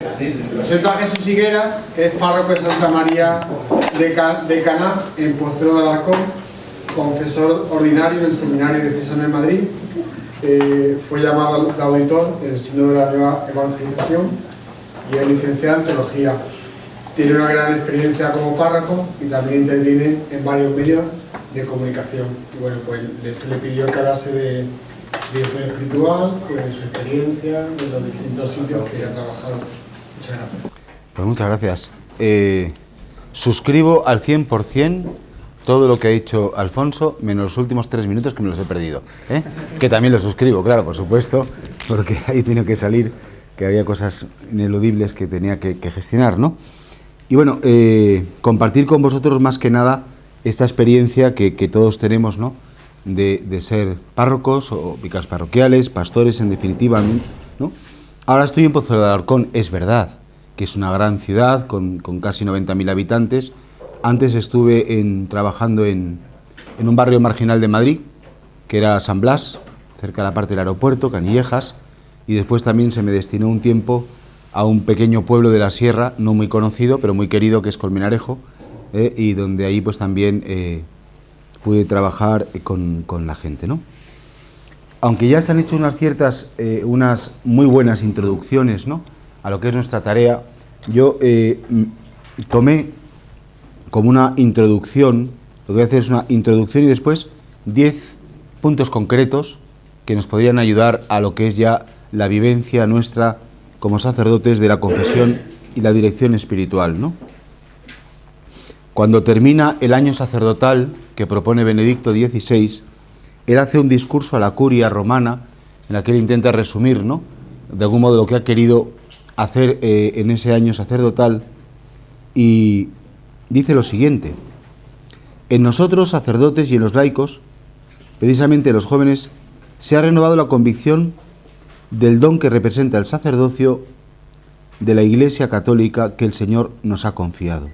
Presento a Jesús Higueras, es párroco de Santa María de Caná, en Pozuelo de Alarcón, confesor ordinario en el Seminario Diocesano de Madrid. Fue llamado de auditor en el Sínodo de la Nueva Evangelización y es licenciado en Teología. Tiene una gran experiencia como párroco y también interviene en varios medios de comunicación. Y bueno, pues se le pidió que hablase de dirección espiritual, pues de su experiencia, de los distintos sitios que ha trabajado. Muchas gracias. Pues muchas gracias. Suscribo al 100% todo lo que ha dicho Alfonso, menos los últimos 3 minutos que me los he perdido. Que también lo suscribo, claro, por supuesto, porque ahí tiene que salir, que había cosas ineludibles que tenía que gestionar, ¿no? Y bueno, compartir con vosotros más que nada esta experiencia que todos tenemos, ¿no? De ser párrocos o vicarios parroquiales, pastores en definitiva, ¿no? Ahora estoy en Pozuelo de Alarcón, es verdad que es una gran ciudad con casi 90.000 habitantes. Antes estuve trabajando en un barrio marginal de Madrid, que era San Blas, cerca de la parte del aeropuerto, Canillejas, y después también se me destinó un tiempo a un pequeño pueblo de la sierra, no muy conocido, pero muy querido, que es Colmenarejo, y donde ahí pues también pude trabajar con la gente, ¿no? Aunque ya se han hecho unas muy buenas introducciones, ¿no?, a lo que es nuestra tarea, yo tomé como una introducción, lo que voy a hacer es una introducción y después 10 puntos concretos que nos podrían ayudar a lo que es ya la vivencia nuestra como sacerdotes de la confesión y la dirección espiritual, ¿no? Cuando termina el año sacerdotal que propone Benedicto XVI, él hace un discurso a la curia romana en la que él intenta resumir, ¿no?, de algún modo lo que ha querido hacer en ese año sacerdotal, y dice lo siguiente: en nosotros, sacerdotes, y en los laicos, precisamente los jóvenes, se ha renovado la convicción del don que representa el sacerdocio de la Iglesia Católica que el Señor nos ha confiado.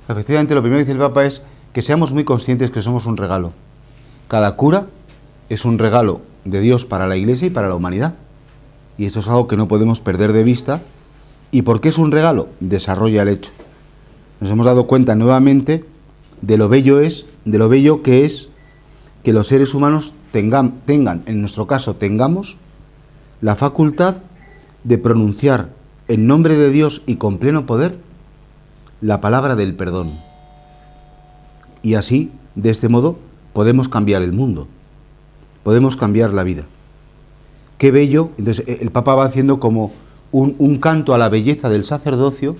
Efectivamente, lo primero que dice el Papa es que seamos muy conscientes que somos un regalo. Cada cura es un regalo de Dios para la Iglesia y para la humanidad. Y esto es algo que no podemos perder de vista. ¿Y por qué es un regalo? Desarrolla el hecho. Nos hemos dado cuenta nuevamente de lo bello que es que los seres humanos tengan, en nuestro caso, tengamos la facultad de pronunciar en nombre de Dios y con pleno poder la palabra del perdón. Y así, de este modo, podemos cambiar el mundo, podemos cambiar la vida. Qué bello. Entonces el Papa va haciendo como un canto a la belleza del sacerdocio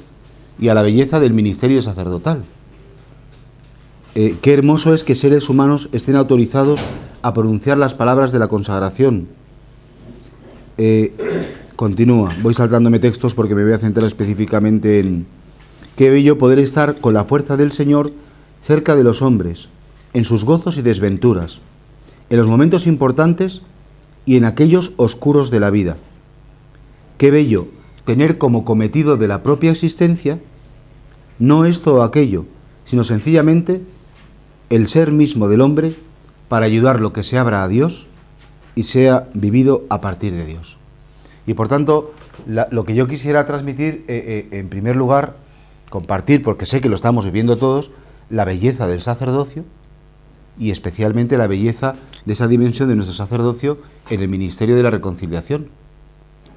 y a la belleza del ministerio sacerdotal. Qué hermoso es que seres humanos estén autorizados a pronunciar las palabras de la consagración. Continúa, voy saltándome textos porque me voy a centrar específicamente en qué bello poder estar con la fuerza del Señor cerca de los hombres, en sus gozos y desventuras, en los momentos importantes y en aquellos oscuros de la vida. Qué bello tener como cometido de la propia existencia no esto o aquello, sino sencillamente el ser mismo del hombre para ayudar lo que se abra a Dios y sea vivido a partir de Dios. Y por tanto, lo que yo quisiera transmitir, en primer lugar, compartir, porque sé que lo estamos viviendo todos, la belleza del sacerdocio y especialmente la belleza de esa dimensión de nuestro sacerdocio en el ministerio de la reconciliación,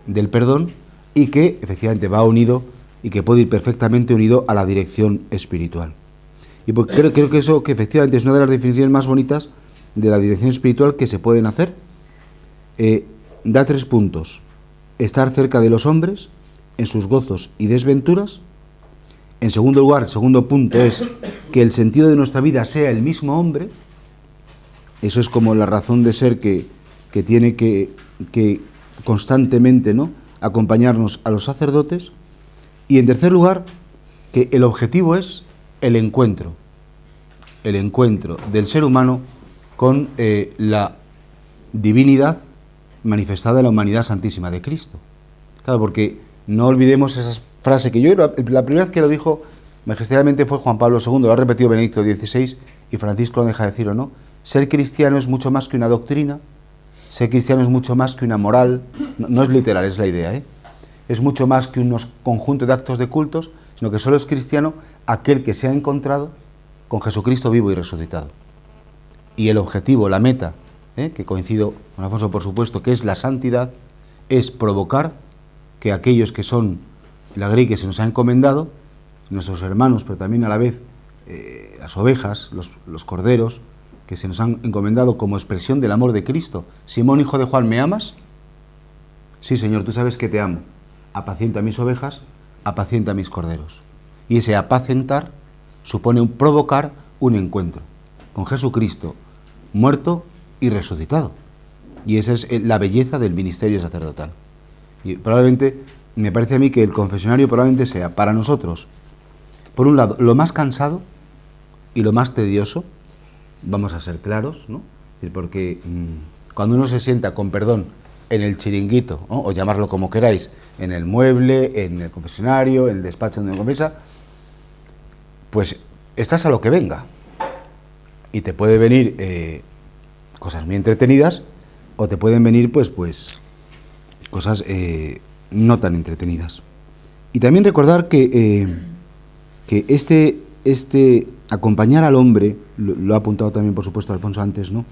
del perdón, y que efectivamente va unido y que puede ir perfectamente unido a la dirección espiritual. Y creo que eso, que efectivamente es una de las definiciones más bonitas de la dirección espiritual que se pueden hacer. Da 3 puntos: estar cerca de los hombres en sus gozos y desventuras. En segundo lugar, el segundo punto es que el sentido de nuestra vida sea el mismo hombre. Eso es como la razón de ser que tiene que constantemente, ¿no?, acompañarnos a los sacerdotes. Y en tercer lugar, que el objetivo es el encuentro del ser humano con la divinidad manifestada en la humanidad santísima de Cristo. Claro, porque no olvidemos esa frase que yo, la primera vez que lo dijo magisterialmente fue Juan Pablo II, lo ha repetido Benedicto XVI y Francisco no deja de decirlo, ¿no? Ser cristiano es mucho más que una doctrina, ser cristiano es mucho más que una moral, no es literal, es la idea, es mucho más que unos conjuntos de actos de cultos, sino que solo es cristiano aquel que se ha encontrado con Jesucristo vivo y resucitado. Y el objetivo, la meta, que coincido con Alfonso por supuesto, que es la santidad, es provocar que aquellos que son la grey que se nos ha encomendado, nuestros hermanos, pero también a la vez las ovejas, los corderos, que se nos han encomendado como expresión del amor de Cristo. Simón, hijo de Juan, ¿me amas? Sí, Señor, tú sabes que te amo. Apacienta mis ovejas, apacienta mis corderos. Y ese apacentar supone provocar un encuentro con Jesucristo, muerto y resucitado. Y esa es la belleza del ministerio sacerdotal. Y probablemente, me parece a mí que el confesionario probablemente sea para nosotros, por un lado, lo más cansado y lo más tedioso, vamos a ser claros, ¿no? Es decir, porque cuando uno se sienta, con perdón, en el chiringuito, ¿no? O llamarlo como queráis, en el mueble, en el confesionario, en el despacho donde confiesa, pues estás a lo que venga. Y te puede venir cosas muy entretenidas, o te pueden venir pues cosas no tan entretenidas. Y también recordar que este acompañar al hombre, lo ha apuntado también por supuesto Alfonso antes, ¿no?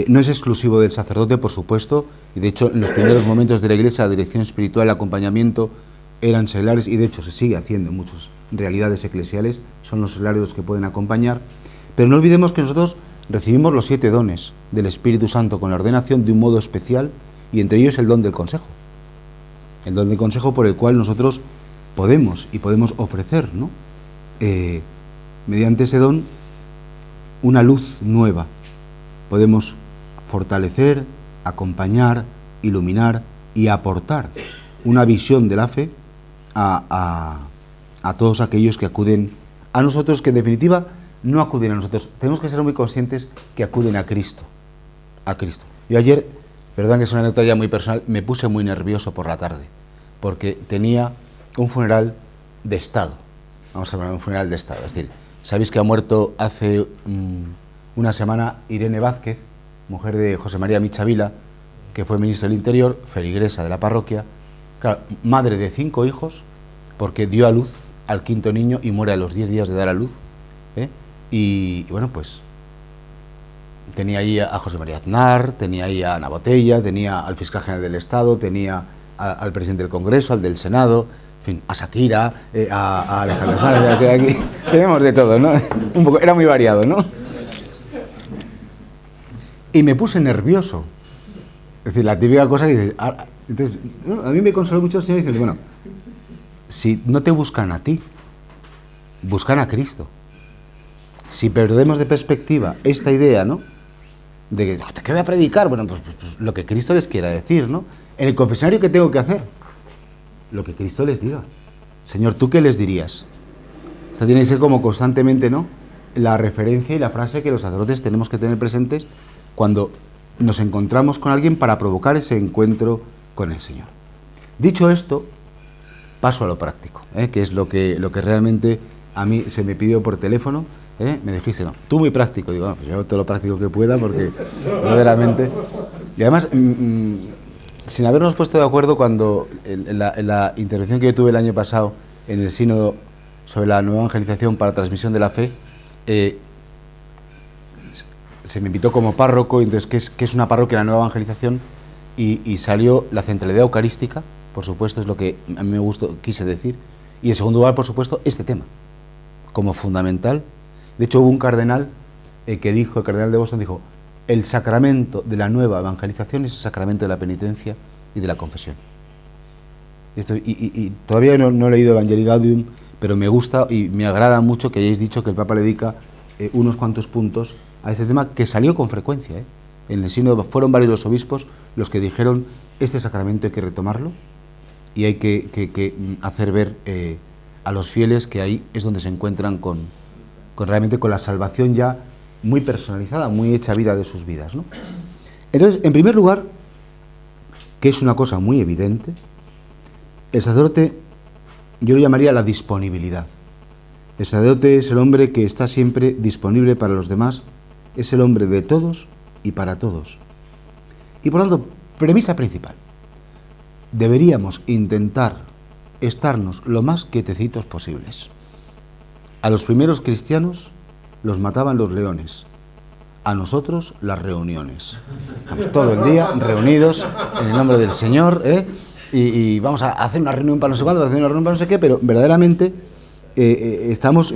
No es exclusivo del sacerdote, por supuesto, y de hecho en los primeros momentos de la Iglesia la dirección espiritual, el acompañamiento eran seglares, y de hecho se sigue haciendo en muchas realidades eclesiales, son los seglares los que pueden acompañar, pero no olvidemos que nosotros recibimos los 7 dones del Espíritu Santo con la ordenación de un modo especial, y entre ellos el don del consejo. El don del consejo por el cual nosotros podemos ofrecer, ¿no? Mediante ese don, una luz nueva. Podemos fortalecer, acompañar, iluminar y aportar una visión de la fe a todos aquellos que acuden a nosotros, que en definitiva no acuden a nosotros. Tenemos que ser muy conscientes que acuden a Cristo. A Cristo. Yo ayer, perdón que es una anécdota ya muy personal, me puse muy nervioso por la tarde, porque tenía un funeral de Estado. Vamos a hablar de un funeral de Estado. Es decir, sabéis que ha muerto hace una semana Irene Vázquez, mujer de José María Michavila, que fue ministro del Interior, feligresa de la parroquia, claro, madre de 5 hijos, porque dio a luz al 5.º niño y muere a los 10 días de dar a luz. Y bueno, pues tenía ahí a José María Aznar, tenía ahí a Ana Botella, tenía al fiscal general del Estado, tenía al presidente del Congreso, al del Senado, en fin, a Shakira, a Alejandro Sanz, que aquí tenemos de todo, ¿no? Un poco, era muy variado, ¿no? Y me puse nervioso. Es decir, la típica cosa que dices... Entonces, a mí me consoló mucho el Señor diciendo, bueno, si no te buscan a ti, buscan a Cristo. Si perdemos de perspectiva esta idea, ¿no? De que, ¿qué voy a predicar? Bueno, pues lo que Cristo les quiera decir, ¿no? En el confesionario, ¿qué tengo que hacer? Lo que Cristo les diga. Señor, ¿tú qué les dirías? Esta tiene que ser como constantemente, ¿no? La referencia y la frase que los sacerdotes tenemos que tener presentes cuando nos encontramos con alguien para provocar ese encuentro con el Señor. Dicho esto, paso a lo práctico, que es lo que realmente a mí se me pidió por teléfono. Me dijiste, no, tú muy práctico. Digo, pues yo hago todo lo práctico que pueda porque verdaderamente... Y además, sin habernos puesto de acuerdo cuando en la intervención que yo tuve el año pasado en el sínodo sobre la nueva evangelización para transmisión de la fe, se me invitó como párroco, entonces, ¿qué es una parroquia, la nueva evangelización? Y salió la centralidad eucarística, por supuesto, es lo que a mí me gustó, quise decir, y en segundo lugar, por supuesto, este tema, como fundamental. De hecho, hubo un cardenal que dijo, el cardenal de Boston dijo, el sacramento de la nueva evangelización es el sacramento de la penitencia y de la confesión. Y todavía no he leído Evangelii Gaudium, pero me gusta y me agrada mucho que hayáis dicho que el Papa le dedica unos cuantos puntos a este tema, que salió con frecuencia. En el sínodo fueron varios los obispos los que dijeron, este sacramento hay que retomarlo y hay que hacer ver a los fieles que ahí es donde se encuentran realmente con la salvación ya muy personalizada, muy hecha vida de sus vidas, ¿no? Entonces, en primer lugar, que es una cosa muy evidente, el sacerdote, yo lo llamaría la disponibilidad. El sacerdote es el hombre que está siempre disponible para los demás, es el hombre de todos y para todos. Y por lo tanto, premisa principal, deberíamos intentar estarnos lo más quietecitos posibles. A los primeros cristianos los mataban los leones, a nosotros las reuniones. Estamos todo el día reunidos en el nombre del Señor, y vamos a hacer una reunión para no sé cuándo, hacer una reunión para no sé qué, pero verdaderamente estamos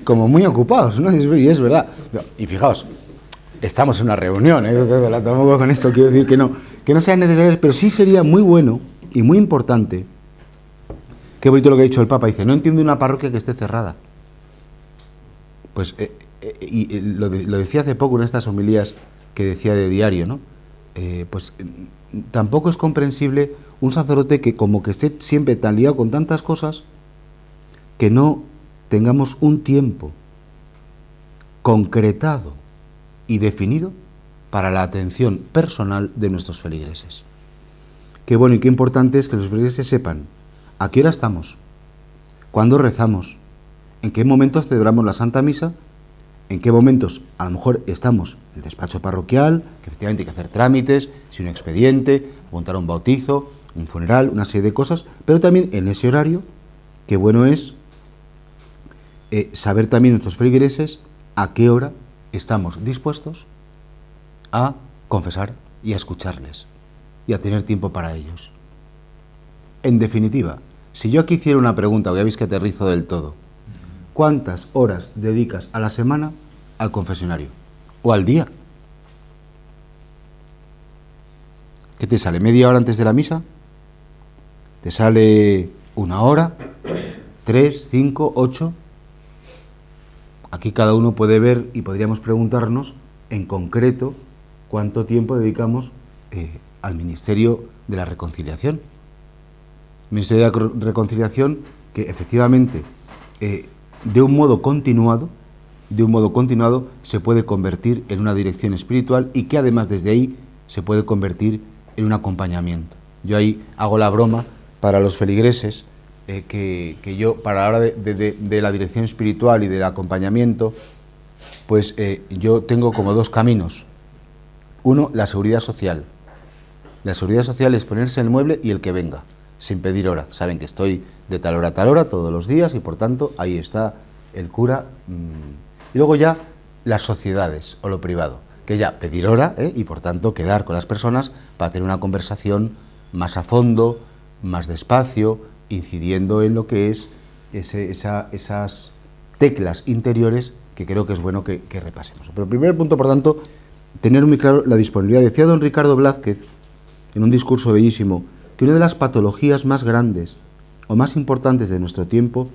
como muy ocupados, ¿no? Y es verdad. Y fijaos, estamos en una reunión, tampoco con esto quiero decir que no sean necesarias, pero sí sería muy bueno y muy importante. Qué bonito lo que ha dicho el Papa, dice, no entiendo una parroquia que esté cerrada. Pues lo decía hace poco en estas homilías que decía de diario, ¿no? Tampoco es comprensible un sacerdote que como que esté siempre tan liado con tantas cosas que no tengamos un tiempo concretado y definido para la atención personal de nuestros feligreses. Qué bueno y qué importante es que los feligreses sepan a qué hora estamos, cuándo rezamos, en qué momentos celebramos la Santa Misa, en qué momentos a lo mejor estamos en el despacho parroquial, que efectivamente hay que hacer trámites, si un expediente, montar un bautizo, un funeral, una serie de cosas, pero también en ese horario, qué bueno es saber también nuestros feligreses a qué hora estamos dispuestos a confesar y a escucharles y a tener tiempo para ellos. En definitiva, si yo aquí hiciera una pregunta, ya veis que aterrizo del todo, ¿cuántas horas dedicas a la semana al confesionario? ¿O al día? ¿Qué te sale? ¿Media hora antes de la misa? ¿Te sale 1 hora? ¿3, 5, 8? Aquí cada uno puede ver y podríamos preguntarnos en concreto cuánto tiempo dedicamos al Ministerio de la Reconciliación. Ministerio de la Reconciliación que efectivamente de un modo continuado se puede convertir en una dirección espiritual y que además desde ahí se puede convertir en un acompañamiento. Yo ahí hago la broma para los feligreses que yo, para la hora de la dirección espiritual y del acompañamiento, pues yo tengo como 2 caminos. Uno, la seguridad social. La seguridad social es ponerse en el mueble y el que venga, sin pedir hora. Saben que estoy de tal hora a tal hora todos los días y por tanto ahí está el cura. Y luego ya las sociedades o lo privado, que ya pedir hora y por tanto quedar con las personas para tener una conversación más a fondo, más despacio, incidiendo en lo que es esas teclas interiores que creo que es bueno que repasemos. Pero el primer punto, por tanto, tener muy claro la disponibilidad. Decía don Ricardo Blázquez, en un discurso bellísimo, que una de las patologías más grandes o más importantes de nuestro tiempo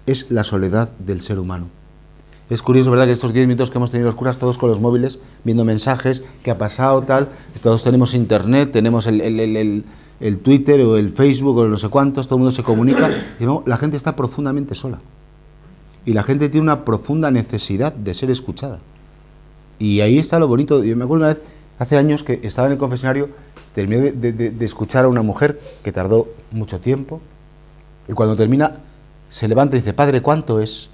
es la soledad del ser humano. Es curioso, ¿verdad?, que estos 10 minutos que hemos tenido los curas, todos con los móviles, viendo mensajes, qué ha pasado, tal, todos tenemos internet, tenemos el Twitter o el Facebook o no sé cuántos, todo el mundo se comunica, y no, la gente está profundamente sola. Y la gente tiene una profunda necesidad de ser escuchada. Y ahí está lo bonito. Yo me acuerdo una vez, hace años, que estaba en el confesionario, terminé de escuchar a una mujer que tardó mucho tiempo, y cuando termina, se levanta y dice, padre, ¿cuánto es?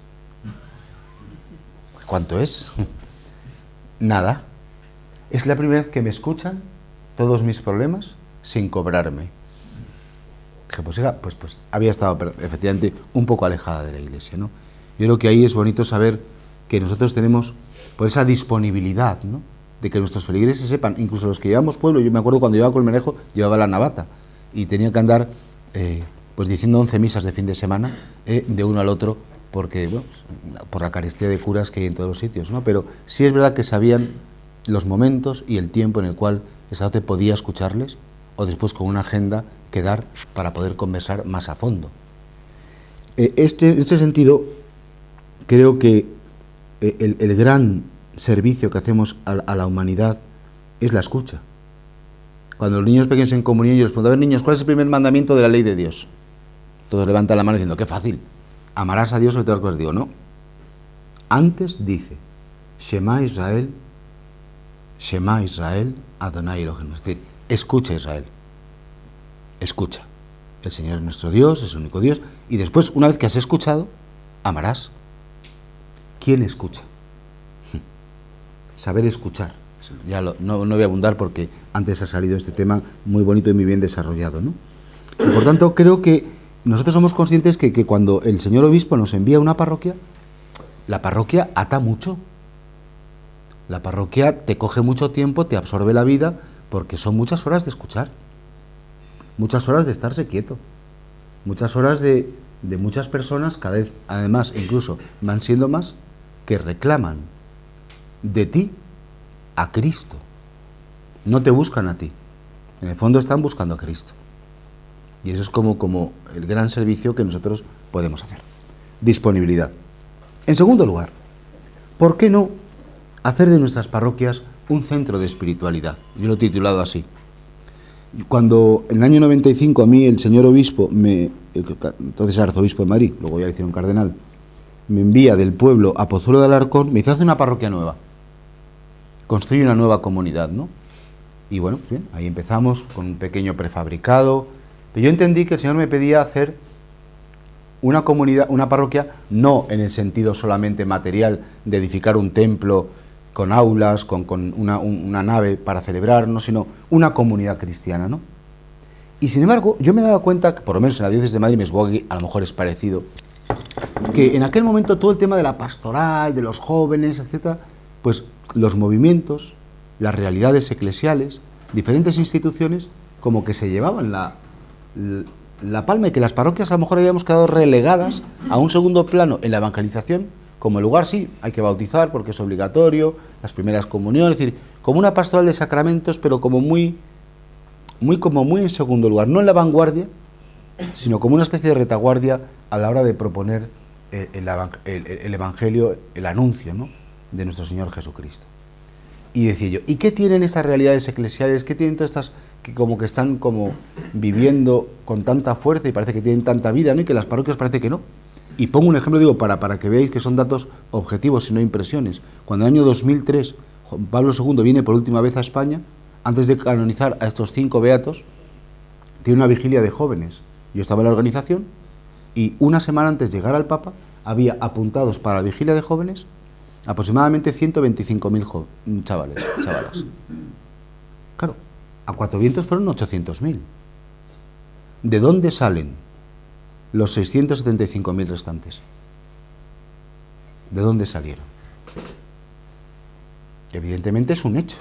¿Cuánto es? Nada. Es la primera vez que me escuchan todos mis problemas sin cobrarme. Dije, pues había estado efectivamente un poco alejada de la iglesia, ¿no? Yo creo que ahí es bonito saber que nosotros tenemos pues esa disponibilidad, ¿no?, de que nuestros feligreses sepan, incluso los que llevamos pueblo. Yo me acuerdo cuando llevaba Colmenejo, llevaba la navata y tenía que andar pues diciendo 11 misas de fin de semana de uno al otro, porque bueno, por la carestía de curas que hay en todos los sitios, ¿no? Pero sí es verdad que sabían los momentos y el tiempo en el cual el sacerdote podía escucharles, o después con una agenda quedar para poder conversar más a fondo. En este sentido, creo que el gran servicio que hacemos a la humanidad es la escucha. Cuando los niños pequeños en comunión, yo les pregunto, a ver, niños, ¿cuál es el primer mandamiento de la ley de Dios? Todos levantan la mano diciendo, qué fácil, amarás a Dios sobre todas las cosas. Digo, no. Antes dice, Shema Israel, Adonai Elohim. Es decir, escucha Israel. Escucha. El Señor es nuestro Dios, es el único Dios. Y después, una vez que has escuchado, amarás. ¿Quién escucha? Saber escuchar. No voy a abundar porque antes ha salido este tema muy bonito y muy bien desarrollado, ¿no? Y por tanto, creo que nosotros somos conscientes que cuando el señor obispo nos envía a una parroquia, la parroquia ata mucho. La parroquia te coge mucho tiempo, te absorbe la vida, porque son muchas horas de escuchar, muchas horas de estarse quieto, muchas horas de muchas personas, cada vez, además, incluso van siendo más, que reclaman de ti a Cristo. No te buscan a ti. En el fondo están buscando a Cristo. Y eso es como el gran servicio que nosotros podemos hacer. Disponibilidad. En segundo lugar, ¿por qué no hacer de nuestras parroquias un centro de espiritualidad? Yo lo he titulado así. Cuando en el año 95 a mí el señor obispo, entonces arzobispo de Madrid, luego ya le hicieron cardenal, me envía del pueblo a Pozuelo de Alarcón, me dice: hace una parroquia nueva, construye una nueva comunidad, ¿no? Y bueno, bien, ahí empezamos con un pequeño prefabricado, pero yo entendí que el Señor me pedía hacer una comunidad, una parroquia, no en el sentido solamente material de edificar un templo con aulas, con una nave para celebrar, no, sino una comunidad cristiana, ¿no? Y sin embargo, yo me he dado cuenta, que por lo menos en la diócesis de Madrid, Mesboagui, a lo mejor es parecido, que en aquel momento todo el tema de la pastoral, de los jóvenes, etcétera, pues los movimientos, las realidades eclesiales, diferentes instituciones, como que se llevaban la palma, y que las parroquias a lo mejor habíamos quedado relegadas a un segundo plano en la evangelización, como el lugar sí, hay que bautizar porque es obligatorio, las primeras comuniones, es decir, como una pastoral de sacramentos, pero como muy en segundo lugar, no en la vanguardia, sino como una especie de retaguardia a la hora de proponer el Evangelio, el anuncio, ¿no?, de nuestro Señor Jesucristo. Y decía yo, ¿y qué tienen esas realidades eclesiales? ¿Qué tienen todas estas que están viviendo con tanta fuerza y parece que tienen tanta vida, ¿no?, y que las parroquias parece que no? Y pongo un ejemplo, digo, para que veáis que son datos objetivos y no impresiones. Cuando en el año 2003 Juan Pablo II viene por última vez a España, antes de canonizar a estos 5 beatos, tiene una vigilia de jóvenes. Yo estaba en la organización y una semana antes de llegar al Papa había apuntados para la vigilia de jóvenes aproximadamente 125.000 chavalas. Claro, a Cuatro Vientos fueron 800.000. ¿De dónde salen los 675.000 restantes? ¿De dónde salieron? Evidentemente es un hecho.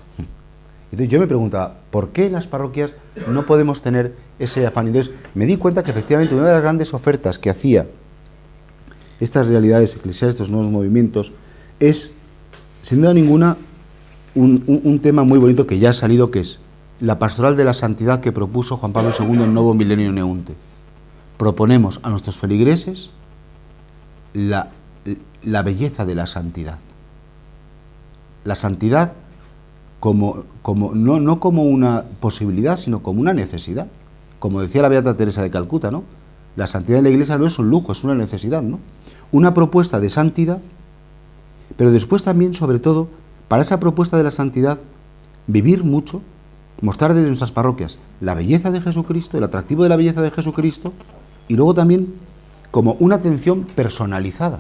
Entonces yo me preguntaba, ¿por qué en las parroquias no podemos tener ese afán? Entonces me di cuenta que efectivamente una de las grandes ofertas que hacía estas realidades eclesiales, estos nuevos movimientos, es, sin duda ninguna, un tema muy bonito que ya ha salido, que es la pastoral de la santidad que propuso Juan Pablo II en Novo Milenio Neunte. Proponemos a nuestros feligreses la belleza de la santidad. La santidad no como una posibilidad, sino como una necesidad. Como decía la Beata Teresa de Calcuta, ¿no? La santidad de la Iglesia no es un lujo, es una necesidad, ¿no? Una propuesta de santidad, pero después también, sobre todo, para esa propuesta de la santidad, vivir mucho, mostrar desde nuestras parroquias la belleza de Jesucristo, el atractivo de la belleza de Jesucristo, y luego también como una atención personalizada.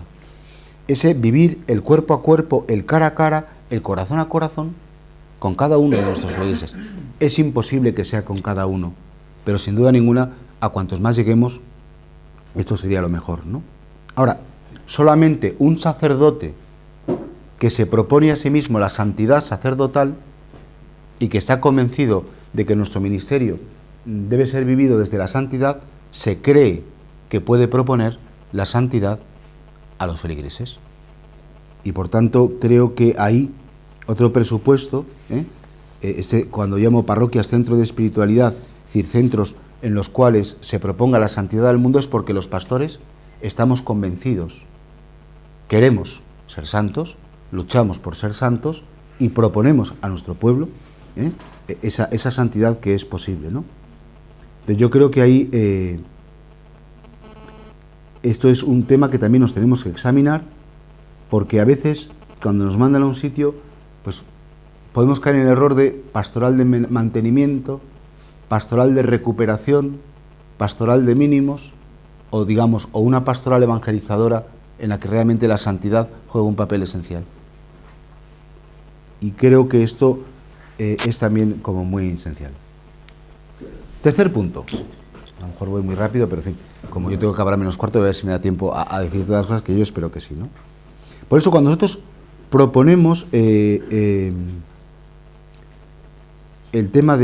Ese vivir el cuerpo a cuerpo, el cara a cara, el corazón a corazón, con cada uno de nuestros feligreses. Es imposible que sea con cada uno, pero sin duda ninguna, a cuantos más lleguemos, esto sería lo mejor, ¿no? Ahora, solamente un sacerdote que se propone a sí mismo la santidad sacerdotal y que está convencido de que nuestro ministerio debe ser vivido desde la santidad, se cree que puede proponer la santidad a los feligreses. Y por tanto creo que hay otro presupuesto, cuando llamo parroquias centro de espiritualidad, es decir, centros en los cuales se proponga la santidad del mundo, es porque los pastores estamos convencidos, queremos ser santos, luchamos por ser santos y proponemos a nuestro pueblo esa santidad que es posible, ¿no? Entonces yo creo que ahí esto es un tema que también nos tenemos que examinar, porque a veces cuando nos mandan a un sitio, pues podemos caer en el error de pastoral de mantenimiento, pastoral de recuperación, pastoral de mínimos, o digamos, o una pastoral evangelizadora en la que realmente la santidad juega un papel esencial. Y creo que esto es también como muy esencial. Tercer punto. A lo mejor voy muy rápido, pero en fin, como yo tengo que acabar menos cuarto, voy a ver si me da tiempo a decir todas las cosas que yo espero que sí, ¿no? Por eso cuando nosotros proponemos el tema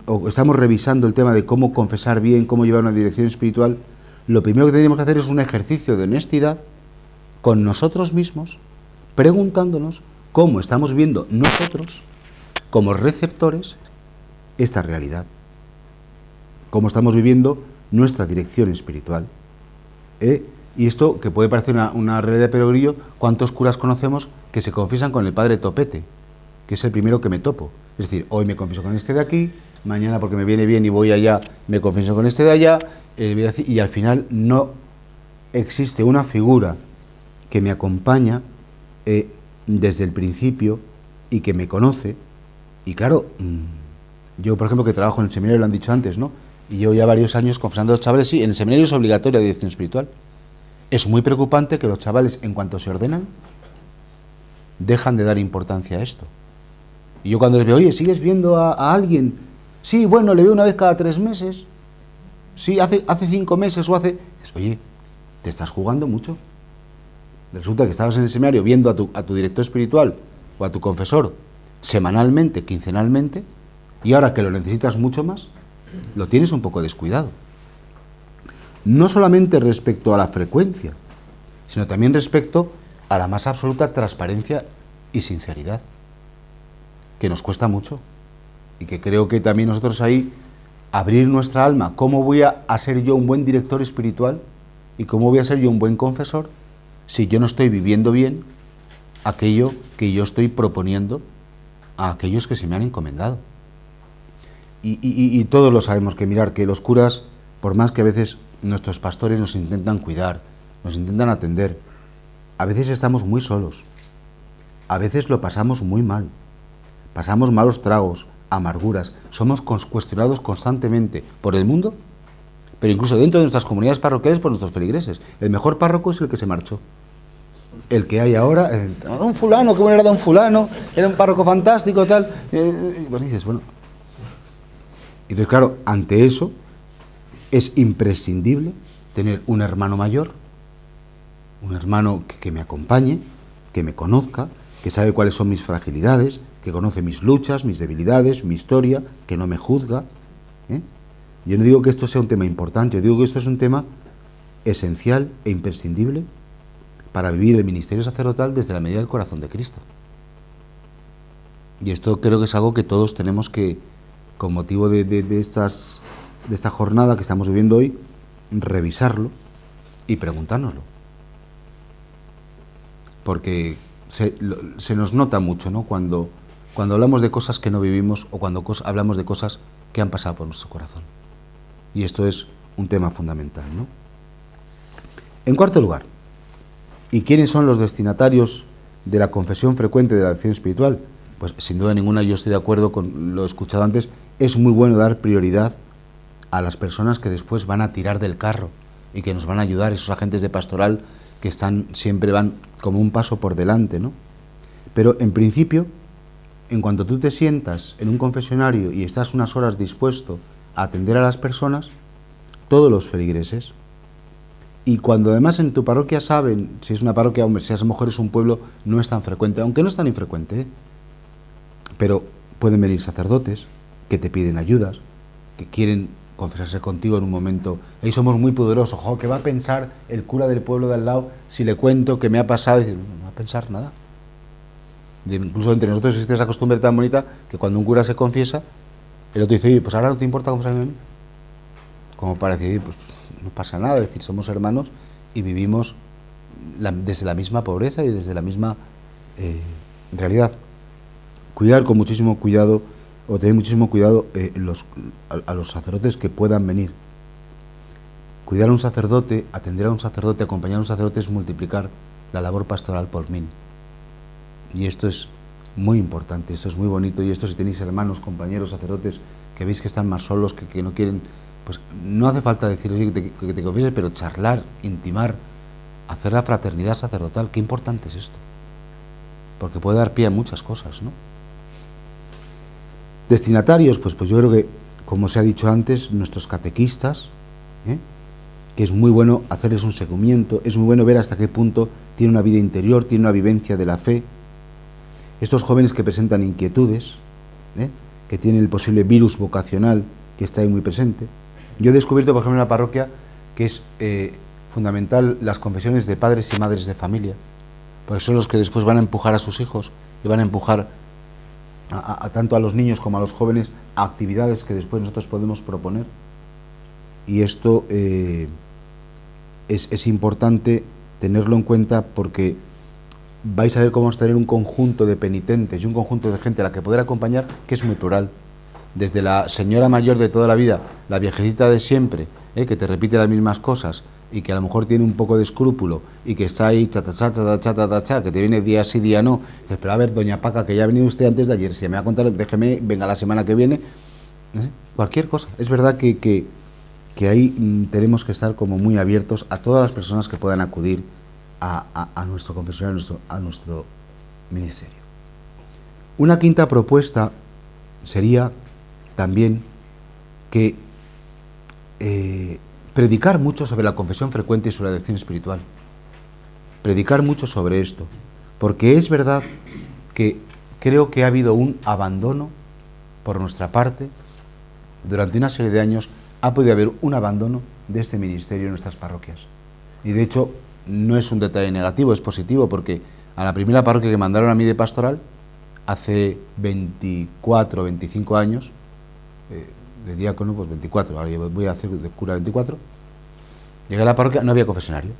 o estamos revisando el tema de cómo confesar bien, cómo llevar una dirección espiritual, lo primero que tenemos que hacer es un ejercicio de honestidad con nosotros mismos, preguntándonos cómo estamos viendo nosotros, como receptores, esta realidad. Cómo estamos viviendo nuestra dirección espiritual. Y esto, que puede parecer una realidad de perogrullo, ¿cuántos curas conocemos que se confiesan con el padre Topete? Que es el primero que me topo. Es decir, hoy me confieso con este de aquí, mañana porque me viene bien y voy allá, me confieso con este de allá, y al final no existe una figura que me acompaña desde el principio y que me conoce. Y claro, yo por ejemplo que trabajo en el seminario, lo han dicho antes, ¿no? Y llevo ya varios años confesando a los chavales, sí, en el seminario es obligatoria la dirección espiritual. Es muy preocupante que los chavales, en cuanto se ordenan, dejan de dar importancia a esto. Y yo cuando les veo, oye, ¿sigues viendo a alguien? Sí, bueno, le veo una vez cada 3 meses. Sí, hace 5 meses o hace... Dices, oye, te estás jugando mucho. Resulta que estabas en el seminario viendo a tu director espiritual o a tu confesor semanalmente, quincenalmente, y ahora que lo necesitas mucho más, lo tienes un poco descuidado. No solamente respecto a la frecuencia, sino también respecto a la más absoluta transparencia y sinceridad, que nos cuesta mucho, y que creo que también nosotros ahí, abrir nuestra alma, ¿cómo voy a ser yo un buen director espiritual? ¿Y cómo voy a ser yo un buen confesor si yo no estoy viviendo bien aquello que yo estoy proponiendo a aquellos que se me han encomendado? Y todos lo sabemos, que mirar, que los curas, por más que a veces nuestros pastores nos intentan cuidar, nos intentan atender, a veces estamos muy solos, a veces lo pasamos muy mal, pasamos malos tragos, amarguras, somos cuestionados constantemente por el mundo, pero incluso dentro de nuestras comunidades parroquiales por nuestros feligreses. El mejor párroco es el que se marchó. El que hay ahora, un fulano, qué bueno era don fulano, era un párroco fantástico, tal. Y bueno, dices, bueno. Y entonces, claro, ante eso es imprescindible tener un hermano mayor, un hermano que me acompañe, que me conozca, que sabe cuáles son mis fragilidades, que conoce mis luchas, mis debilidades, mi historia, que no me juzga. Yo no digo que esto sea un tema importante, yo digo que esto es un tema esencial e imprescindible para vivir el ministerio sacerdotal desde la medida del corazón de Cristo. Y esto creo que es algo que todos tenemos que, con motivo de esta jornada que estamos viviendo hoy, revisarlo y preguntárnoslo. Porque se nos nota mucho, ¿no? Cuando hablamos de cosas que no vivimos o cuando hablamos de cosas que han pasado por nuestro corazón. Y esto es un tema fundamental, ¿no? En cuarto lugar, ¿y quiénes son los destinatarios de la confesión frecuente de la acción espiritual? Pues sin duda ninguna, yo estoy de acuerdo con lo escuchado antes, es muy bueno dar prioridad a las personas que después van a tirar del carro y que nos van a ayudar, esos agentes de pastoral que siempre van como un paso por delante, ¿no? Pero en principio, en cuanto tú te sientas en un confesionario y estás unas horas dispuesto a atender a las personas, todos los feligreses, y cuando además en tu parroquia saben, si es una parroquia, hombre, si a lo mejor es un pueblo, no es tan frecuente, aunque no es tan infrecuente, pero pueden venir sacerdotes que te piden ayudas, que quieren confesarse contigo en un momento. Ahí somos muy poderosos. ¡Jo! ¿Qué va a pensar el cura del pueblo de al lado si le cuento que me ha pasado? Y dice, no va a pensar nada. Y incluso entre nosotros existe esa costumbre tan bonita que cuando un cura se confiesa, el otro dice, oye, pues ahora no te importa confesarme a mí. Como para decir, pues no pasa nada, es decir, somos hermanos y vivimos desde la misma pobreza y desde la misma realidad. Cuidar con muchísimo cuidado, o tener muchísimo cuidado a los sacerdotes que puedan venir. Cuidar a un sacerdote, atender a un sacerdote, acompañar a un sacerdote es multiplicar la labor pastoral por 1000. Y esto es muy importante, esto es muy bonito, y esto si tenéis hermanos, compañeros, sacerdotes, que veis que están más solos, que no quieren, pues no hace falta decir que te confieses, pero charlar, intimar, hacer la fraternidad sacerdotal, qué importante es esto, porque puede dar pie a muchas cosas, ¿no? Destinatarios, pues yo creo que, como se ha dicho antes, nuestros catequistas, que es muy bueno hacerles un seguimiento, es muy bueno ver hasta qué punto tiene una vida interior, tiene una vivencia de la fe. Estos jóvenes que presentan inquietudes, que tienen el posible virus vocacional que está ahí muy presente. Yo he descubierto, por ejemplo, en la parroquia que es fundamental las confesiones de padres y madres de familia, porque son los que después van a empujar a sus hijos y van a empujar tanto a los niños como a los jóvenes a actividades que después nosotros podemos proponer. Y esto es importante tenerlo en cuenta, porque vais a ver cómo vamos a tener un conjunto de penitentes y un conjunto de gente a la que poder acompañar, que es muy plural. Desde la señora mayor de toda la vida, la viejecita de siempre, que te repite las mismas cosas y que a lo mejor tiene un poco de escrúpulo y que está ahí que te viene día sí, día no. Dices, pero a ver, doña Paca, que ya ha venido usted antes de ayer, si me va a contar, déjeme, venga la semana que viene. Cualquier cosa. Es verdad que ahí tenemos que estar como muy abiertos a todas las personas que puedan acudir a nuestro confesionario, a nuestro ministerio. Una quinta propuesta sería también que predicar mucho sobre la confesión frecuente y sobre la dirección espiritual. Predicar mucho sobre esto, porque es verdad que creo que ha habido un abandono por nuestra parte. Durante una serie de años ha podido haber un abandono de este ministerio en nuestras parroquias. Y de hecho, no es un detalle negativo, es positivo, porque a la primera parroquia que mandaron a mí de pastoral, hace 24, 25 años, de diácono, pues 24, ahora yo voy a hacer de cura 24, llegué a la parroquia, no había confesionario.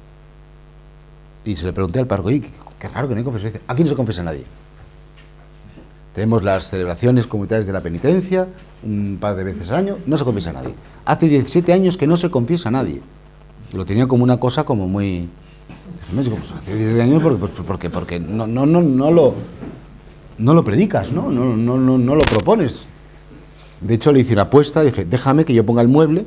Y se le pregunté al párroco, qué raro que no hay confesionario. Dice, aquí no se confiesa nadie. Tenemos las celebraciones comunitarias de la penitencia, un par de veces al año, no se confiesa nadie. Hace 17 años que no se confiesa nadie. Lo tenía como una cosa como muy... Hace 17 años porque no lo predicas, no lo propones. De hecho, le hice una apuesta, dije, déjame que yo ponga el mueble,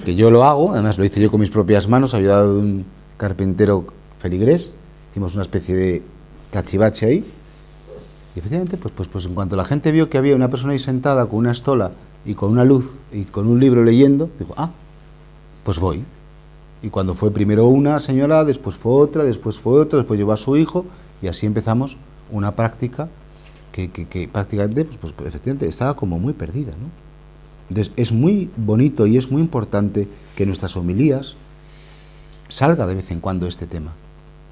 que yo lo hago, además lo hice yo con mis propias manos, ayudado de un carpintero feligrés, hicimos una especie de cachivache ahí, y efectivamente, pues en cuanto la gente vio que había una persona ahí sentada con una estola y con una luz y con un libro leyendo, dijo, pues voy. Y cuando fue primero una señora, después fue otra, después llevó a su hijo, y así empezamos una práctica que prácticamente, pues efectivamente estaba como muy perdida, ¿no? Entonces es muy bonito y es muy importante que en nuestras homilías salga de vez en cuando este tema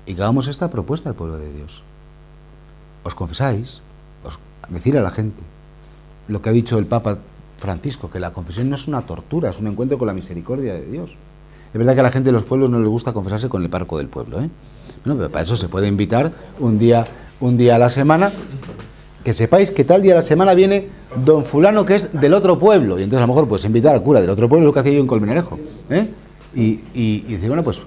y que hagamos esta propuesta al pueblo de Dios. Os confesáis, decir a la gente lo que ha dicho el Papa Francisco, que la confesión no es una tortura, es un encuentro con la misericordia de Dios. Es verdad que a la gente de los pueblos no les gusta confesarse con el párroco del pueblo, Bueno, pero para eso se puede invitar un día a la semana, que sepáis que tal día a la semana viene don fulano que es del otro pueblo, y entonces a lo mejor pues invitar al cura del otro pueblo, lo que hacía yo en Colmenarejo, y decir, bueno, pues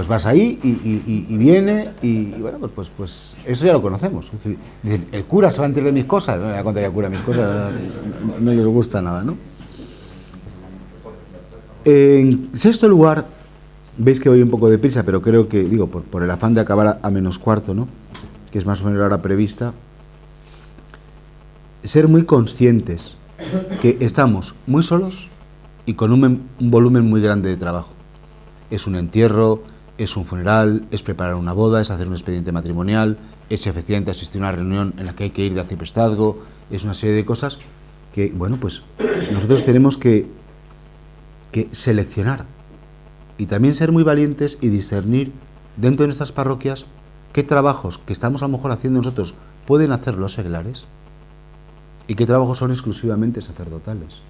vas ahí y viene, y bueno, pues eso ya lo conocemos. Es decir, dicen, el cura se va a enterar de mis cosas, no le voy a contar al cura mis cosas, no les gusta nada, ¿no? En sexto lugar, veis que voy un poco deprisa, pero creo que, digo, por el afán de acabar a menos cuarto, ¿no?, que es más o menos la hora prevista, ser muy conscientes que estamos muy solos y con un volumen muy grande de trabajo. Es un entierro, es un funeral, es preparar una boda, es hacer un expediente matrimonial, es efectivamente asistir a una reunión en la que hay que ir de arciprestazgo, es una serie de cosas que, bueno, pues nosotros tenemos que seleccionar y también ser muy valientes y discernir dentro de nuestras parroquias qué trabajos que estamos a lo mejor haciendo nosotros pueden hacer los seglares y qué trabajos son exclusivamente sacerdotales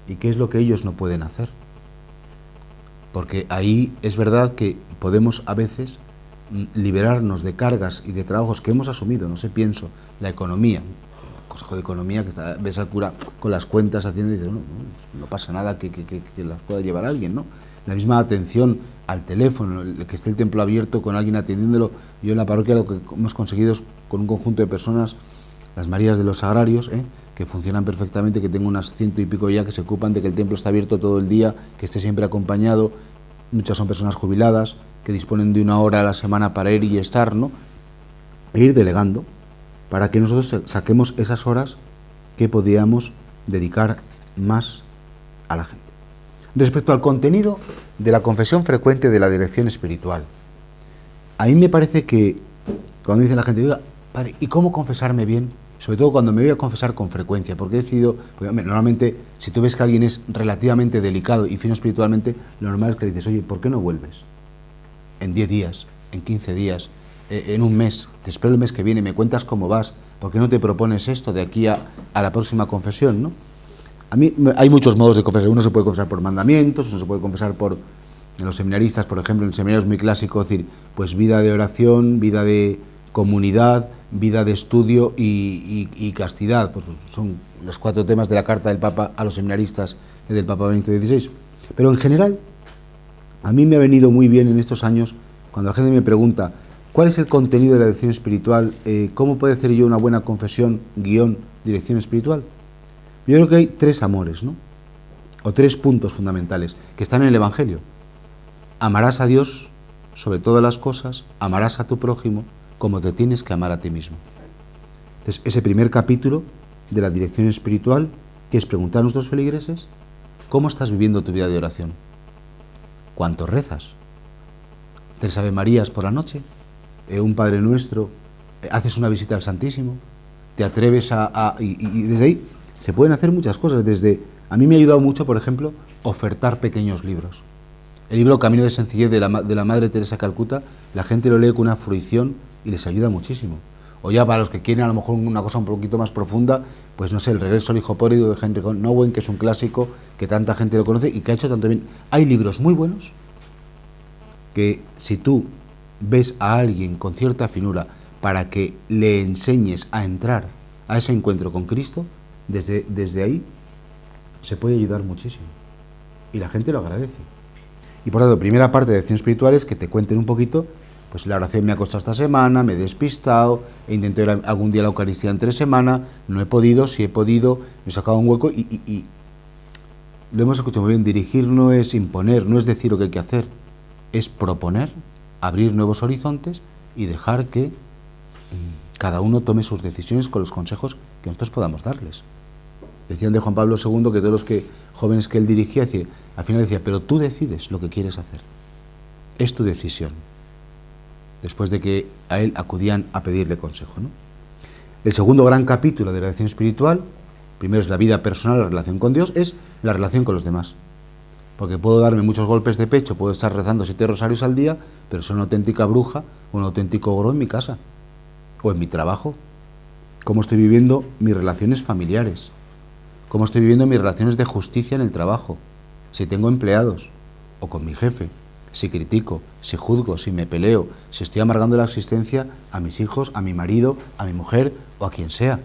y qué es lo que ellos no pueden hacer, porque ahí es verdad que podemos a veces liberarnos de cargas y de trabajos que hemos asumido. No sé, pienso la economía, Consejo de Economía, que ves al cura con las cuentas haciendo y dices, no pasa nada que las pueda llevar alguien, ¿no? La misma atención al teléfono, que esté el templo abierto con alguien atendiéndolo. Yo en la parroquia lo que hemos conseguido es con un conjunto de personas, las Marías de los Sagrarios, que funcionan perfectamente, que tengo unas 100 y pico ya que se ocupan de que el templo está abierto todo el día, que esté siempre acompañado. Muchas son personas jubiladas que disponen de 1 hora a la semana para ir y estar, ¿no? E ir delegando para que nosotros saquemos esas horas que podíamos dedicar más a la gente. Respecto al contenido de la confesión frecuente de la dirección espiritual, a mí me parece que cuando dice la gente, oiga, padre, ¿y cómo confesarme bien? Sobre todo cuando me voy a confesar con frecuencia, porque he decidido, porque, normalmente, si tú ves que alguien es relativamente delicado y fino espiritualmente, lo normal es que le dices, oye, ¿por qué no vuelves? En 10 días, en 15 días, en un mes, te espero el mes que viene, me cuentas cómo vas, ¿por qué no te propones esto de aquí a la próxima confesión, ¿no? A mí hay muchos modos de confesar. Uno se puede confesar por mandamientos, uno se puede confesar en los seminaristas, por ejemplo, en el seminario es muy clásico, es decir, pues vida de oración, vida de comunidad, vida de estudio y castidad. Pues son los 4 temas de la carta del Papa a los seminaristas del Papa Benedicto XVI. Pero en general, a mí me ha venido muy bien en estos años, cuando la gente me pregunta, ¿cuál es el contenido de la dirección espiritual? ¿Cómo puedo hacer yo una buena confesión, dirección espiritual? Yo creo que hay 3 amores, ¿no? O 3 puntos fundamentales que están en el Evangelio. Amarás a Dios sobre todas las cosas, amarás a tu prójimo como te tienes que amar a ti mismo. Entonces, ese primer capítulo de la dirección espiritual, que es preguntar a nuestros feligreses, ¿cómo estás viviendo tu vida de oración? ¿Cuánto rezas? 3 Ave Marías por la noche, un Padre Nuestro, haces una visita al Santísimo, te atreves y desde ahí se pueden hacer muchas cosas. A mí me ha ayudado mucho, por ejemplo, ofertar pequeños libros. El libro Camino de Sencillez de la Madre Teresa de Calcuta, la gente lo lee con una fruición y les ayuda muchísimo. O ya para los que quieren a lo mejor una cosa un poquito más profunda, pues no sé, El regreso al hijo pródigo de Henry Nouwen, que es un clásico que tanta gente lo conoce y que ha hecho tanto bien. Hay libros muy buenos que si tú ves a alguien con cierta finura para que le enseñes a entrar a ese encuentro con Cristo, desde ahí se puede ayudar muchísimo y la gente lo agradece. Y por lo tanto, primera parte de acción espiritual es que te cuenten un poquito, pues la oración me ha costado esta semana, me he despistado, he intentado ir algún día a la Eucaristía entre semana, no he podido, si he podido, me he sacado un hueco y lo hemos escuchado muy bien. Dirigir no es imponer, no es decir lo que hay que hacer, es proponer, abrir nuevos horizontes y dejar que cada uno tome sus decisiones con los consejos que nosotros podamos darles. Decían de Juan Pablo II que todos los jóvenes que él dirigía, al final decía, pero tú decides lo que quieres hacer. Es tu decisión. Después de que a él acudían a pedirle consejo, ¿no? El segundo gran capítulo de la dirección espiritual, primero es la vida personal, la relación con Dios, es la relación con los demás. Porque puedo darme muchos golpes de pecho, puedo estar rezando 7 rosarios al día, pero soy una auténtica bruja, un auténtico ogro en mi casa o en mi trabajo. ¿Cómo estoy viviendo mis relaciones familiares? ¿Cómo estoy viviendo mis relaciones de justicia en el trabajo? Si tengo empleados o con mi jefe, si critico, si juzgo, si me peleo, si estoy amargando la existencia a mis hijos, a mi marido, a mi mujer o a quien sea.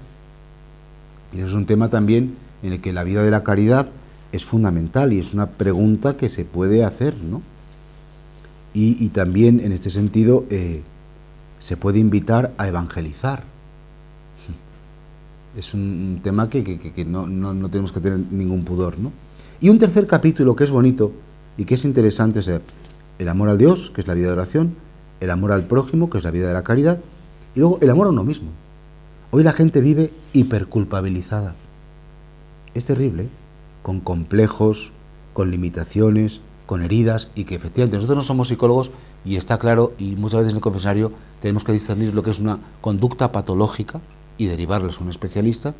Y eso es un tema también en el que la vida de la caridad es fundamental y es una pregunta que se puede hacer, ¿no? Y también en este sentido se puede invitar a evangelizar. Es un tema que no tenemos que tener ningún pudor, ¿no? Y un tercer capítulo que es bonito y que es interesante es el amor a Dios, que es la vida de oración, el amor al prójimo, que es la vida de la caridad, y luego el amor a uno mismo. Hoy la gente vive hiperculpabilizada. Es terrible, ¿eh? Con complejos, con limitaciones, con heridas, y que efectivamente nosotros no somos psicólogos y está claro, y muchas veces en el confesionario tenemos que discernir lo que es una conducta patológica y derivarlos a un especialista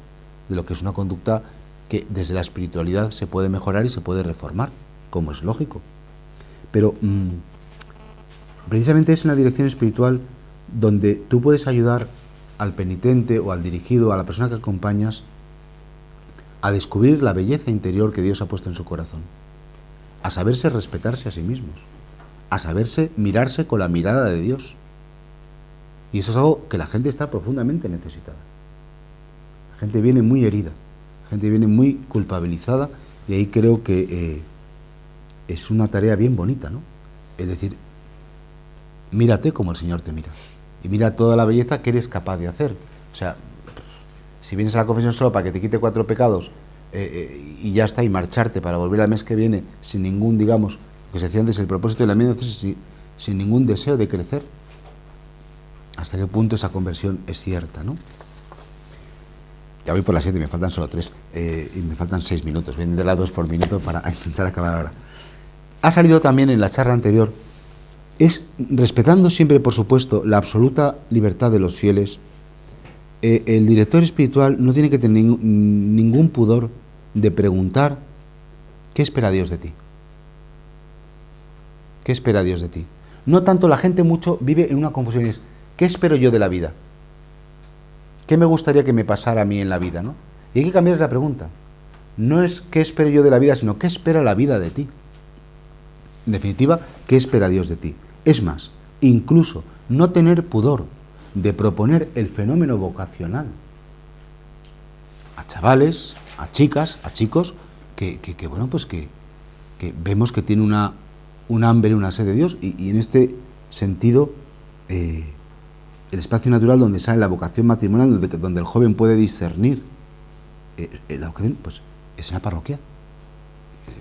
de lo que es una conducta que desde la espiritualidad se puede mejorar y se puede reformar, como es lógico. Pero precisamente es en la dirección espiritual donde tú puedes ayudar al penitente o al dirigido, a la persona que acompañas, a descubrir la belleza interior que Dios ha puesto en su corazón, a saberse respetarse a sí mismos, a saberse mirarse con la mirada de Dios. Y eso es algo que la gente está profundamente necesitada. La gente viene muy herida, la gente viene muy culpabilizada, y ahí creo que es una tarea bien bonita, ¿no? Es decir, mírate como el Señor te mira, y mira toda la belleza que eres capaz de hacer. O sea, si vienes a la confesión solo para que te quite 4 pecados y ya está, y marcharte para volver al mes que viene sin ningún, digamos, lo que se decía antes, el propósito de la vida, sin ningún deseo de crecer, ¿hasta qué punto esa conversión es cierta, no? Ya voy por las 7, me faltan solo 3 y me faltan 6 minutos. Voy a intentar las 2 por minuto para intentar acabar ahora. Ha salido también en la charla anterior, es respetando siempre, por supuesto, la absoluta libertad de los fieles. El director espiritual no tiene que tener ningún pudor de preguntar ¿qué espera Dios de ti? ¿Qué espera Dios de ti? No tanto, la gente mucho vive en una confusión, es ¿qué espero yo de la vida? ¿Qué me gustaría que me pasara a mí en la vida, ¿no? Y hay que cambiar la pregunta. No es ¿qué espero yo de la vida?, sino ¿qué espera la vida de ti? En definitiva, ¿qué espera Dios de ti? Es más, incluso no tener pudor de proponer el fenómeno vocacional a chavales, a chicas, a chicos que bueno, pues que vemos que tienen un hambre, una sed de Dios, y en este sentido el espacio natural donde sale la vocación matrimonial, donde el joven puede discernir la vocación, pues es en la parroquia,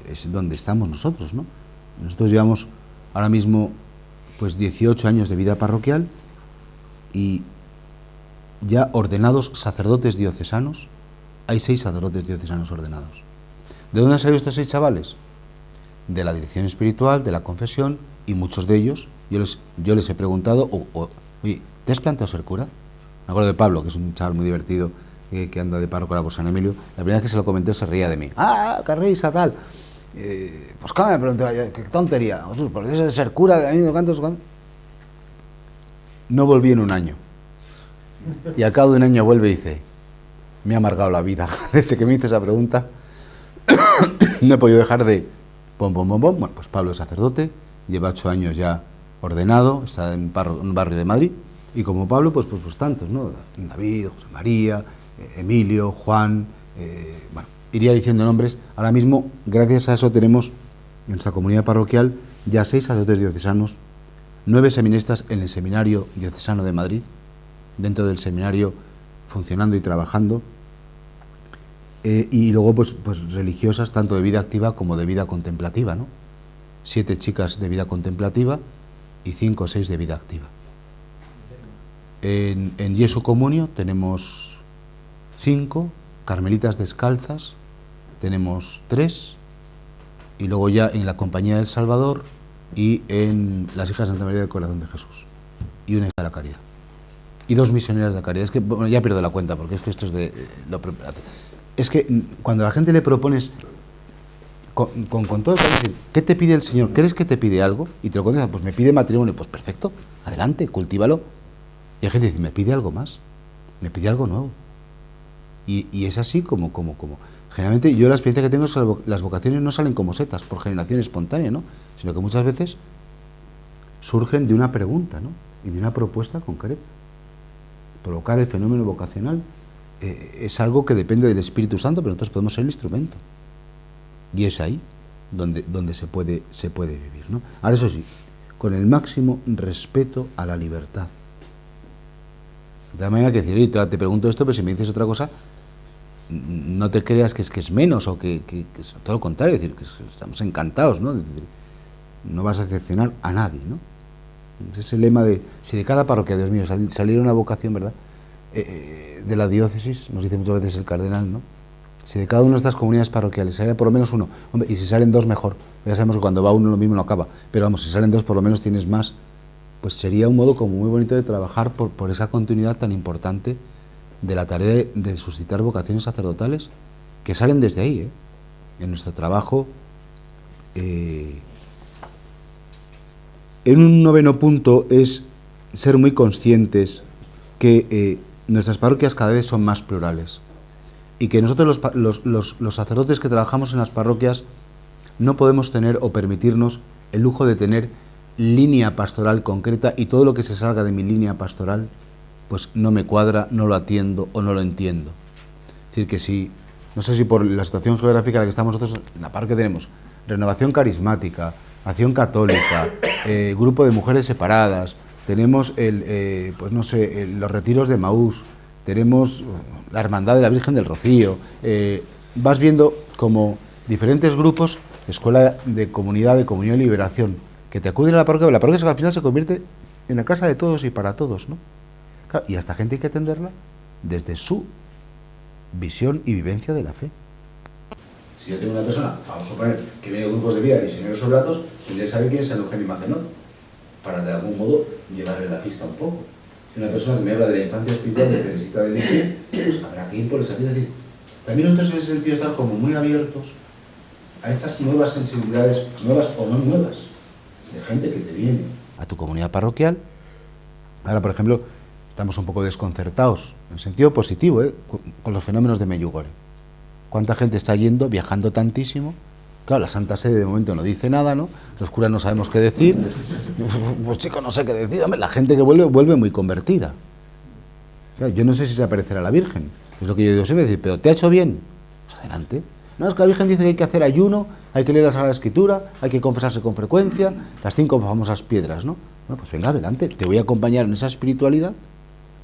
es donde estamos nosotros, ¿no? Nosotros llevamos ahora mismo pues 18 años de vida parroquial y ya ordenados sacerdotes diocesanos, hay 6 sacerdotes diocesanos ordenados. ¿De dónde han salido estos 6 chavales? De la dirección espiritual, de la confesión, y muchos de ellos, yo les he preguntado, oye, ¿te has planteado ser cura? Me acuerdo de Pablo, que es un chaval muy divertido, que anda de párroco por San Emilio. La primera vez que se lo comenté se reía de mí. ¡Ah, qué risa, tal! Pues claro, me pregunté, qué tontería. ¿Por qué de ser cura? ¿Cuántos? No volví en un año. Y al cabo de un año vuelve y dice, me ha amargado la vida. Desde que me hice esa pregunta, no he podido dejar de... Bueno, pues Pablo es sacerdote, lleva 8 años ya ordenado, está en un barrio de Madrid, y como Pablo, pues tantos, ¿no? David, José María, Emilio, Juan, bueno, iría diciendo nombres. Ahora mismo, gracias a eso, tenemos en nuestra comunidad parroquial ya 6 sacerdotes diocesanos, 9 seminaristas en el Seminario Diocesano de Madrid, dentro del seminario funcionando y trabajando, y luego pues religiosas tanto de vida activa como de vida contemplativa, ¿no? 7 chicas de vida contemplativa y 5 o 6 de vida activa. En Jesu Comunio tenemos 5, Carmelitas Descalzas tenemos 3, y luego ya en la Compañía del Salvador y en las Hijas de Santa María del Corazón de Jesús, y una hija de la Caridad, y 2 misioneras de la Caridad. Es que bueno, ya pierdo la cuenta, porque es que esto es de es que cuando a la gente le propones con todo el cariño, ¿qué te pide el Señor? ¿Crees que te pide algo? Y te lo contestan, pues me pide matrimonio. Pues perfecto, adelante, cultívalo. Y hay gente que dice, me pide algo más, me pide algo nuevo. Y es así como. Generalmente yo la experiencia que tengo es que las vocaciones no salen como setas, por generación espontánea, ¿no? Sino que muchas veces surgen de una pregunta, ¿no? Y de una propuesta concreta. Provocar el fenómeno vocacional es algo que depende del Espíritu Santo, pero nosotros podemos ser el instrumento. Y es ahí donde se puede vivir, ¿no? Ahora, eso sí, con el máximo respeto a la libertad. De la manera que decir, oye, te pregunto esto, pero si me dices otra cosa, no te creas que es menos, o que es todo lo contrario, es decir, que estamos encantados, ¿no? Es decir, no vas a decepcionar a nadie, ¿no? Ese es el lema de, si de cada parroquia, Dios mío, saliera una vocación, ¿verdad?, de la diócesis, nos dice muchas veces el cardenal, ¿no? Si de cada una de estas comunidades parroquiales saliera por lo menos uno, hombre, y si salen 2 mejor, ya sabemos que cuando va uno lo mismo no acaba, pero vamos, si salen 2 por lo menos tienes más, pues sería un modo como muy bonito de trabajar por esa continuidad tan importante de la tarea de suscitar vocaciones sacerdotales que salen desde ahí, en nuestro trabajo. En un 9º punto es ser muy conscientes que nuestras parroquias cada vez son más plurales y que nosotros los sacerdotes que trabajamos en las parroquias no podemos tener o permitirnos el lujo de tener línea pastoral concreta, y todo lo que se salga de mi línea pastoral pues no me cuadra, no lo atiendo o no lo entiendo. Es decir, que si, no sé si por la situación geográfica en la que estamos nosotros, en la parroquia tenemos renovación carismática, acción católica, grupo de mujeres separadas, tenemos pues no sé, los retiros de Maús, tenemos la hermandad de la Virgen del Rocío, vas viendo como diferentes grupos, escuela de comunidad, de comunión y liberación, que te acuden a la parroquia es que al final se convierte en la casa de todos y para todos, ¿no? Claro, y a esta gente hay que atenderla desde su visión y vivencia de la fe. Si yo tengo una persona, vamos a suponer, que viene de grupos de vida de misioneros oblatos, tendría que saber quién es San Eugenio Macenón, para de algún modo llevarle la pista un poco. Si una persona que me habla de la infancia espiritual de Teresita de Lisieux, pues habrá que ir por esa vida. Es decir, también nosotros en ese sentido estamos como muy abiertos a estas nuevas sensibilidades, nuevas o no nuevas, de gente que te viene a tu comunidad parroquial. Ahora, por ejemplo, estamos un poco desconcertados, en sentido positivo, con los fenómenos de Medjugorje. ¿Cuánta gente está yendo, viajando tantísimo? Claro, la Santa Sede de momento no dice nada, ¿no? Los curas no sabemos qué decir. Pues chicos, no sé qué decir. Hombre, la gente que vuelve muy convertida. Claro, yo no sé si se aparecerá la Virgen. Es lo que yo digo siempre, decir, pero ¿te ha hecho bien? Pues adelante. No, es que la Virgen dice que hay que hacer ayuno, hay que leer la Sagrada Escritura, hay que confesarse con frecuencia, las 5 famosas piedras, ¿no? Bueno, pues venga, adelante. Te voy a acompañar en esa espiritualidad,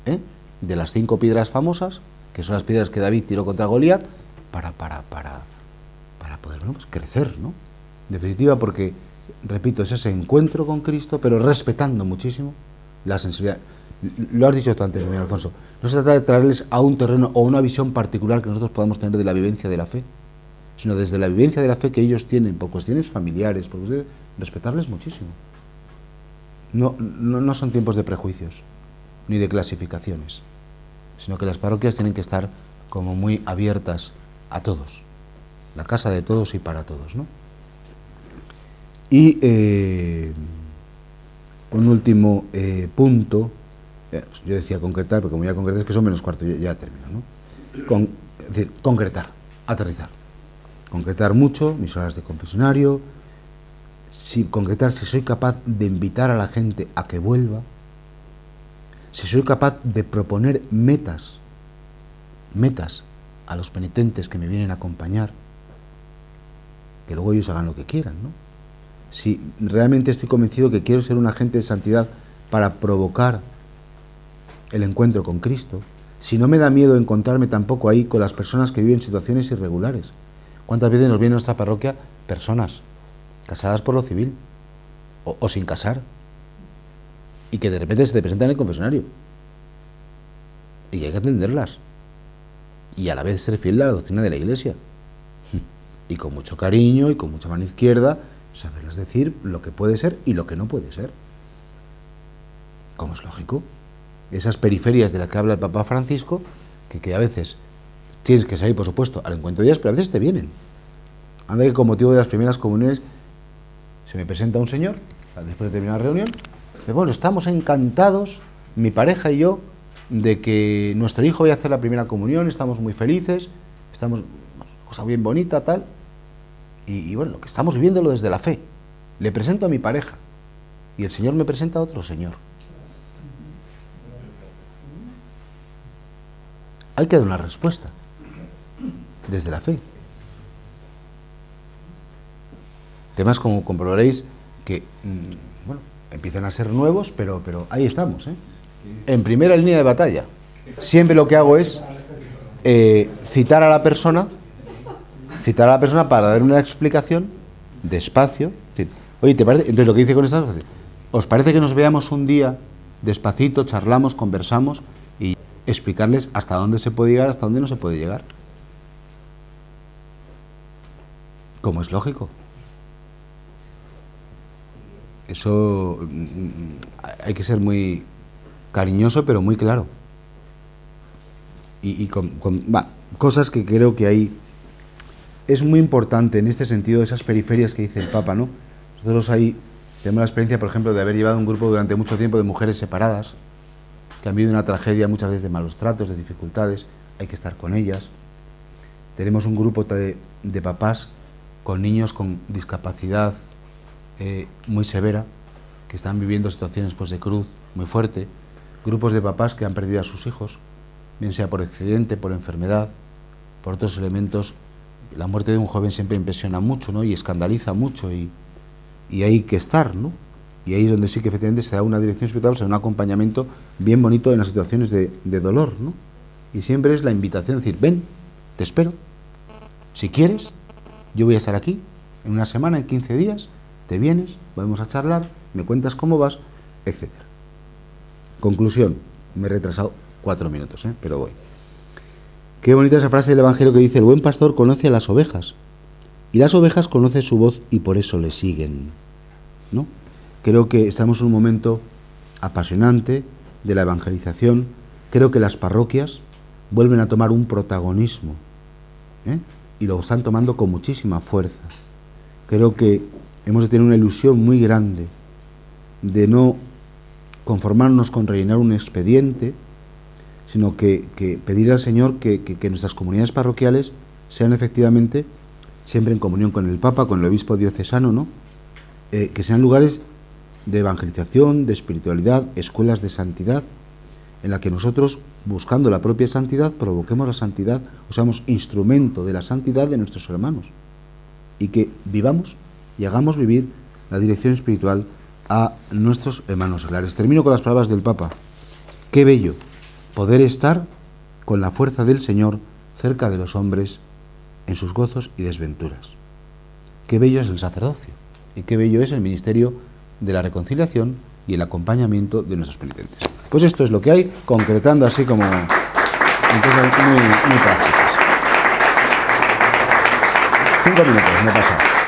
de las 5 piedras famosas, que son las piedras que David tiró contra Goliat, para poder, bueno, pues crecer, ¿no? En definitiva, porque, repito, es ese encuentro con Cristo, pero respetando muchísimo la sensibilidad. Lo has dicho tú antes, señor Alfonso, no se trata de traerles a un terreno o una visión particular que nosotros podamos tener de la vivencia de la fe, sino desde la vivencia de la fe que ellos tienen, por cuestiones familiares, por cuestiones, respetarles muchísimo. No son tiempos de prejuicios, ni de clasificaciones, sino que las parroquias tienen que estar como muy abiertas a todos, la casa de todos y para todos, ¿no? Y un último punto, yo decía concretar, porque como ya concreté es que son menos cuarto, ya termino, ¿no? Es decir, concretar, aterrizar. Concretar mucho, mis horas de confesionario, concretar si soy capaz de invitar a la gente a que vuelva, si soy capaz de proponer metas a los penitentes que me vienen a acompañar, que luego ellos hagan lo que quieran, ¿no? Si realmente estoy convencido que quiero ser un agente de santidad para provocar el encuentro con Cristo, si no me da miedo encontrarme tampoco ahí con las personas que viven situaciones irregulares. ¿Cuántas veces nos viene a nuestra parroquia personas casadas por lo civil o sin casar y que de repente se te presentan en el confesionario y hay que atenderlas y a la vez ser fiel a la doctrina de la Iglesia y con mucho cariño y con mucha mano izquierda saberles decir lo que puede ser y lo que no puede ser, como es lógico. Esas periferias de las que habla el Papa Francisco, que a veces tienes que salir, por supuesto, al encuentro de Dios, pero a veces te vienen. Anda que con motivo de las primeras comuniones se me presenta un señor, después de terminar la reunión, y bueno, estamos encantados, mi pareja y yo, de que nuestro hijo vaya a hacer la primera comunión, estamos muy felices, estamos, cosa bien bonita, tal, y bueno, lo que estamos viviéndolo desde la fe. Le presento a mi pareja, y el Señor me presenta a otro señor. Hay que dar una respuesta desde la fe. Temas como comprobaréis que, bueno, empiezan a ser nuevos, pero ahí estamos, en primera línea de batalla. Siempre lo que hago es citar a la persona para dar una explicación despacio. Es decir, oye, ¿te parece? Entonces lo que dice con esta, ¿os parece que nos veamos un día despacito, charlamos, conversamos y explicarles hasta dónde se puede llegar, hasta dónde no se puede llegar? Como es lógico. Eso hay que ser muy cariñoso, pero muy claro. Y con cosas que creo que hay. Es muy importante en este sentido, esas periferias que dice el Papa, ¿no? Nosotros ahí tenemos la experiencia, por ejemplo, de haber llevado un grupo durante mucho tiempo de mujeres separadas, que han vivido una tragedia muchas veces de malos tratos, de dificultades, hay que estar con ellas. Tenemos un grupo de papás con niños con discapacidad muy severa, que están viviendo situaciones pues, de cruz muy fuerte, grupos de papás que han perdido a sus hijos, bien sea por accidente, por enfermedad, por otros elementos. La muerte de un joven siempre impresiona mucho, ¿no? Y escandaliza mucho, y hay que estar, ¿no? Y ahí es donde sí que efectivamente se da una dirección espiritual, se da un acompañamiento bien bonito en las situaciones de dolor, ¿no? Y siempre es la invitación, decir, ven, te espero, si quieres, yo voy a estar aquí, en una semana, en 15 días, te vienes, vamos a charlar, me cuentas cómo vas, etc. Conclusión, me he retrasado 4 minutos, pero voy. Qué bonita esa frase del Evangelio que dice: el buen pastor conoce a las ovejas, y las ovejas conocen su voz y por eso le siguen, ¿no? Creo que estamos en un momento apasionante de la evangelización. Creo que las parroquias vuelven a tomar un protagonismo, y lo están tomando con muchísima fuerza. Creo que hemos de tener una ilusión muy grande de no conformarnos con rellenar un expediente, sino que pedir al Señor que nuestras comunidades parroquiales sean efectivamente siempre en comunión con el Papa, con el obispo diocesano, ¿no? Que sean lugares de evangelización, de espiritualidad, escuelas de santidad, en la que nosotros, buscando la propia santidad, provoquemos la santidad, o seamos instrumento de la santidad de nuestros hermanos, y que vivamos y hagamos vivir la dirección espiritual a nuestros hermanos seglares. Termino con las palabras del Papa. Qué bello poder estar con la fuerza del Señor cerca de los hombres en sus gozos y desventuras. Qué bello es el sacerdocio y qué bello es el ministerio de la reconciliación y el acompañamiento de nuestros penitentes. Pues esto es lo que hay, concretando así como en cosas muy prácticas. 5 minutos, me he pasado.